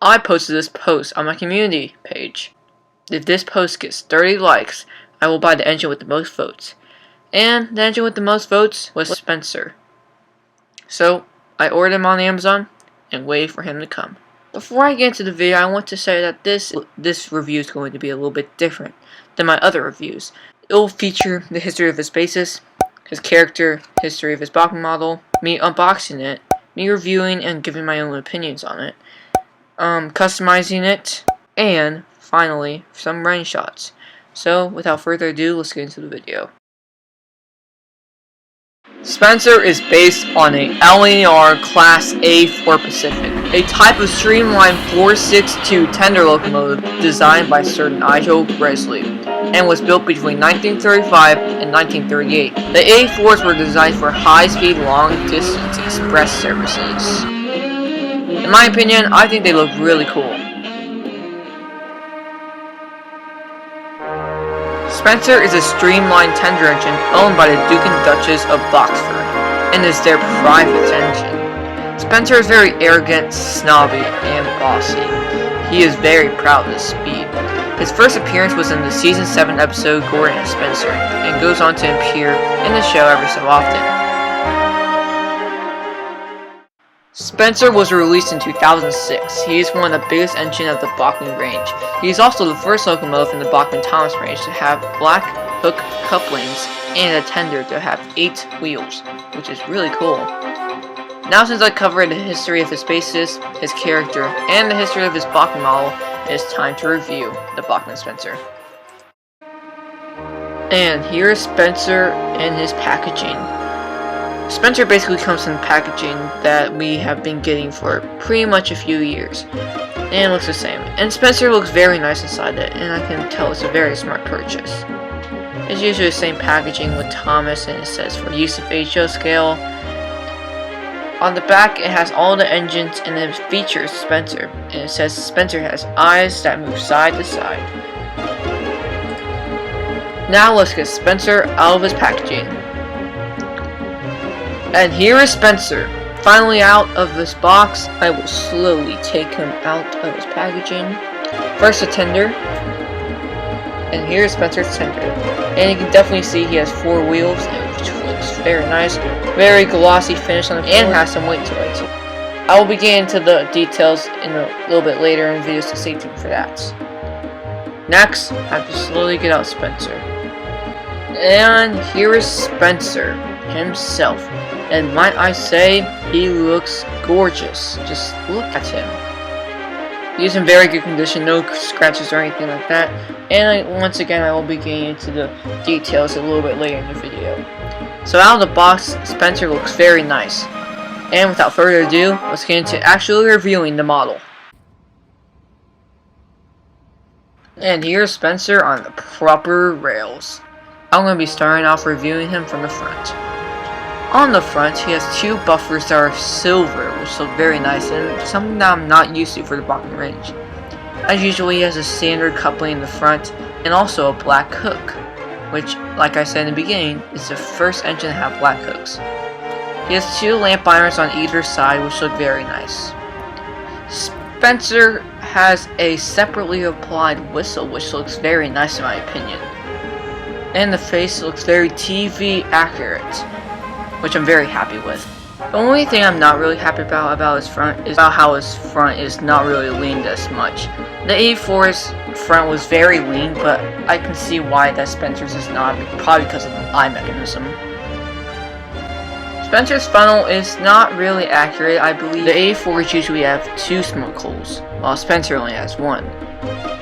I posted this post on my community page. If this post gets 30 likes, I will buy the engine with the most votes. And the engine with the most votes was Spencer. So, I ordered him on Amazon and waited for him to come. Before I get into the video, I want to say that this review is going to be a little bit different than my other reviews. It will feature the history of his basis, his character, history of his Bachmann model, me unboxing it, me reviewing and giving my own opinions on it, customizing it, and finally, some rain shots. So, without further ado, let's get into the video. Spencer is based on a LNR Class A4 Pacific, a type of streamlined 462 tender locomotive designed by Sir Nigel Gresley, and was built between 1935 and 1938. The A4s were designed for high-speed, long-distance express services. In my opinion, I think they look really cool. Spencer is a streamlined tender engine owned by the Duke and Duchess of Boxford, and is their private engine. Spencer is very arrogant, snobby, and bossy. He is very proud of his speed. His first appearance was in the Season 7 episode Gordon and Spencer, and goes on to appear in the show every so often. Spencer was released in 2006. He is one of the biggest engines of the Bachmann range. He is also the first locomotive in the Bachmann-Thomas range to have black hook couplings and a tender to have 8 wheels, which is really cool. Now, since I covered the history of his basis, his character, and the history of his Bachmann model, it is time to review the Bachmann Spencer. And here is Spencer and his packaging. Spencer basically comes in packaging that we have been getting for pretty much a few years, and looks the same. And Spencer looks very nice inside it, and I can tell it's a very smart purchase. It's usually the same packaging with Thomas, and it says for use of HO scale. On the back, it has all the engines, and it features Spencer, and it says Spencer has eyes that move side to side. Now let's get Spencer out of his packaging. And here is Spencer, finally out of this box. I will slowly take him out of his packaging. First, a tender, and here's Spencer's tender. And you can definitely see he has 4 wheels, which looks very nice. Very glossy finish on the and has some weight to it. I will be getting into the details in a little bit later in videos, so stay tuned for that. Next, I have to slowly get out Spencer. And here is Spencer himself. And might I say, he looks gorgeous. Just look at him. He's in very good condition, no scratches or anything like that. And once again, I will be getting into the details a little bit later in the video. So out of the box, Spencer looks very nice. And without further ado, let's get into actually reviewing the model. And here's Spencer on the proper rails. I'm going to be starting off reviewing him from the front. On the front, he has 2 buffers that are silver, which look very nice, and something that I'm not used to for the Bachmann range. As usual, he has a standard coupling in the front, and also a black hook, which, like I said in the beginning, is the first engine to have black hooks. He has 2 lamp irons on either side, which look very nice. Spencer has a separately applied whistle, which looks very nice in my opinion. And the face looks very TV accurate, which I'm very happy with. The only thing I'm not really happy about his front is about how his front is not really leaned as much. The A4's front was very lean, but I can see why that Spencer's is not, probably because of the eye mechanism. Spencer's funnel is not really accurate. I believe the A4s usually have 2 smoke holes, while Spencer only has 1.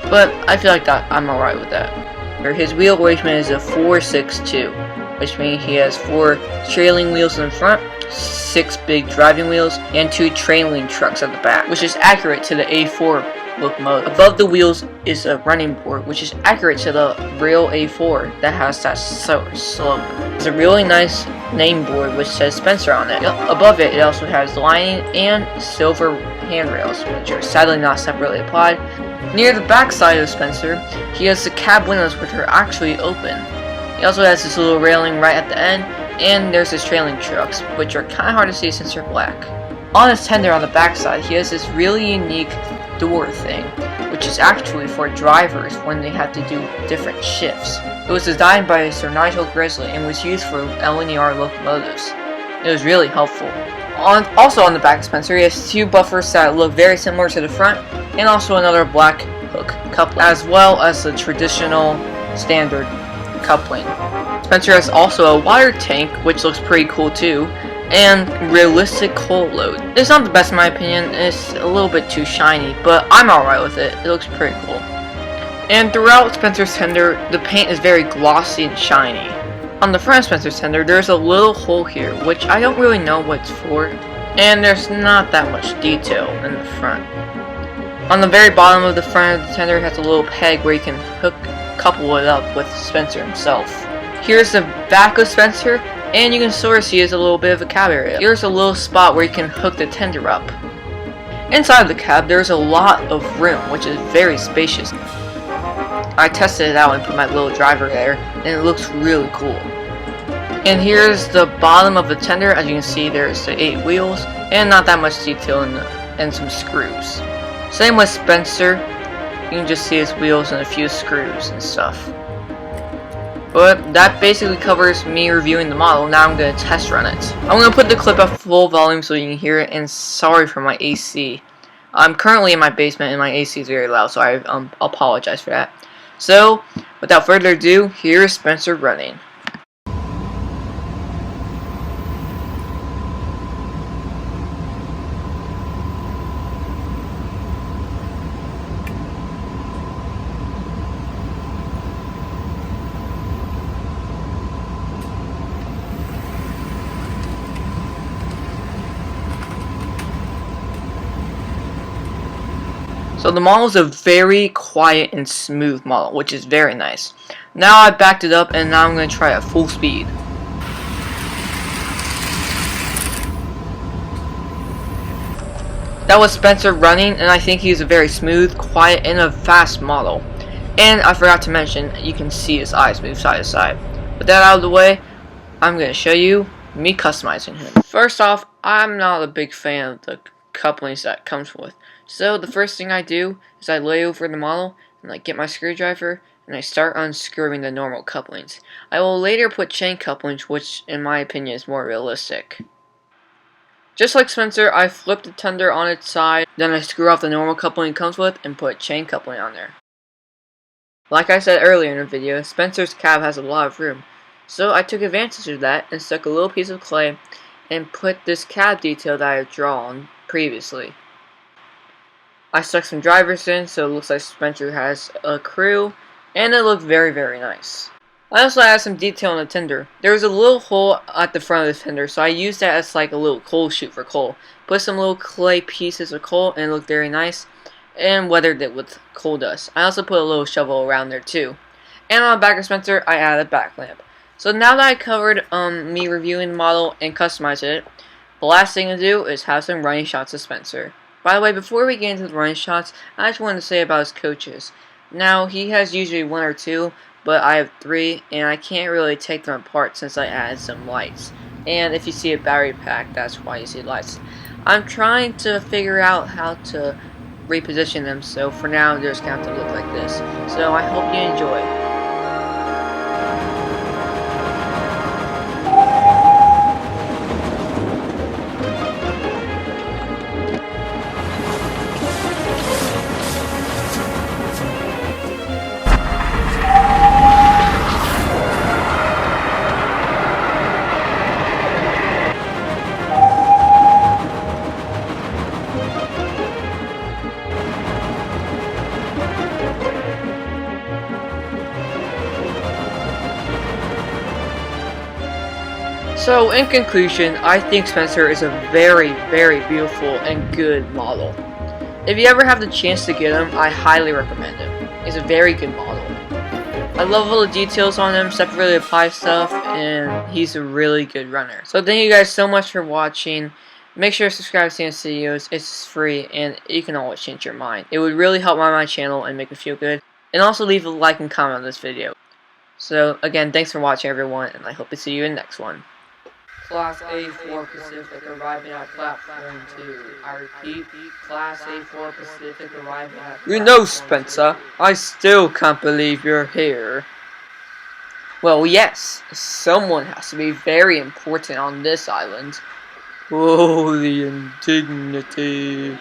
But I feel like I'm alright with that. His wheel arrangement is a 4-6-2. Which means he has 4 trailing wheels in the front, 6 big driving wheels, and 2 trailing trucks at the back, which is accurate to the A4 locomotive. Above the wheels is a running board, which is accurate to the real A4 that has that slope. It's a really nice name board which says Spencer on it. Above it, it also has lining and silver handrails, which are sadly not separately applied. Near the back side of Spencer, he has the cab windows which are actually open. He also has this little railing right at the end, and there's his trailing trucks, which are kind of hard to see since they're black. on his tender on the backside, he has this really unique door thing, which is actually for drivers when they have to do different shifts. It was designed by Sir Nigel Grizzly and was used for linear locomotives. It was really helpful. Also on the back of Spencer, he has two buffers that look very similar to the front, and also another black hook coupling, as well as the traditional standard coupling. Spencer has also a water tank, which looks pretty cool too, and realistic coal load. It's not the best in my opinion, it's a little bit too shiny, but I'm alright with it. It looks pretty cool. And throughout Spencer's tender, the paint is very glossy and shiny. On the front of Spencer's tender, there's a little hole here, which I don't really know what it's for, and there's not that much detail in the front. On the very bottom of the front of the tender, it has a little peg where you can couple it up with Spencer himself. Here's the back of Spencer, and you can sort of see it's a little bit of a cab area. Here's a little spot where you can hook the tender up. Inside of the cab, there's a lot of room, which is very spacious. I tested it out and put my little driver there, and it looks really cool. And here's the bottom of the tender. As you can see, there's the 8 wheels, and not that much detail and some screws. Same with Spencer. You can just see his wheels and a few screws and stuff. But that basically covers me reviewing the model. Now I'm going to test run it. I'm going to put the clip at full volume so you can hear it, and sorry for my AC. I'm currently in my basement and my AC is very loud, so I apologize for that. So, without further ado, here is Spencer running. So the model is a very quiet and smooth model, which is very nice. Now I backed it up and now I'm going to try at full speed. That was Spencer running, and I think he's a very smooth, quiet, and a fast model. And I forgot to mention, you can see his eyes move side to side. With that out of the way, I'm going to show you me customizing him. First off, I'm not a big fan of the couplings that it comes with. So the first thing I do is I lay over the model and I get my screwdriver and I start unscrewing the normal couplings. I will later put chain couplings, which in my opinion is more realistic. Just like Spencer, I flip the tender on its side, then I screw off the normal coupling it comes with and put chain coupling on there. Like I said earlier in the video, Spencer's cab has a lot of room, so I took advantage of that and stuck a little piece of clay and put this cab detail that I have drawn previously. I stuck some drivers in so it looks like Spencer has a crew, and it looked very, very nice. I also added some detail on the tender. There was a little hole at the front of the tender, so I used that as like a little coal chute for coal. Put some little clay pieces of coal and it looked very nice, and weathered it with coal dust. I also put a little shovel around there too. And on the back of Spencer, I added a back lamp. So now that I covered me reviewing the model and customizing it, the last thing to do is have some running shots of Spencer. By the way, before we get into the running shots, I just wanted to say about his coaches. Now, he has usually 1 or 2, but I have 3, and I can't really take them apart since I added some lights. And if you see a battery pack, that's why you see lights. I'm trying to figure out how to reposition them, so for now, they're just going to look like this. So I hope you enjoy. So, in conclusion, I think Spencer is a very, very beautiful and good model. If you ever have the chance to get him, I highly recommend him. He's a very good model. I love all the details on him, except for the apply stuff, and he's a really good runner. So thank you guys so much for watching. Make sure to subscribe to Stan's videos. It's free, and you can always change your mind. It would really help my channel and make me feel good. And also leave a like and comment on this video. So, again, thanks for watching, everyone, and I hope to see you in the next one. Class A4 Pacific arriving at platform 2. I repeat, Class A4 Pacific arriving at platform 2. You know, Spencer, I still can't believe you're here. Well, yes, someone has to be very important on this island. Oh, the indignity.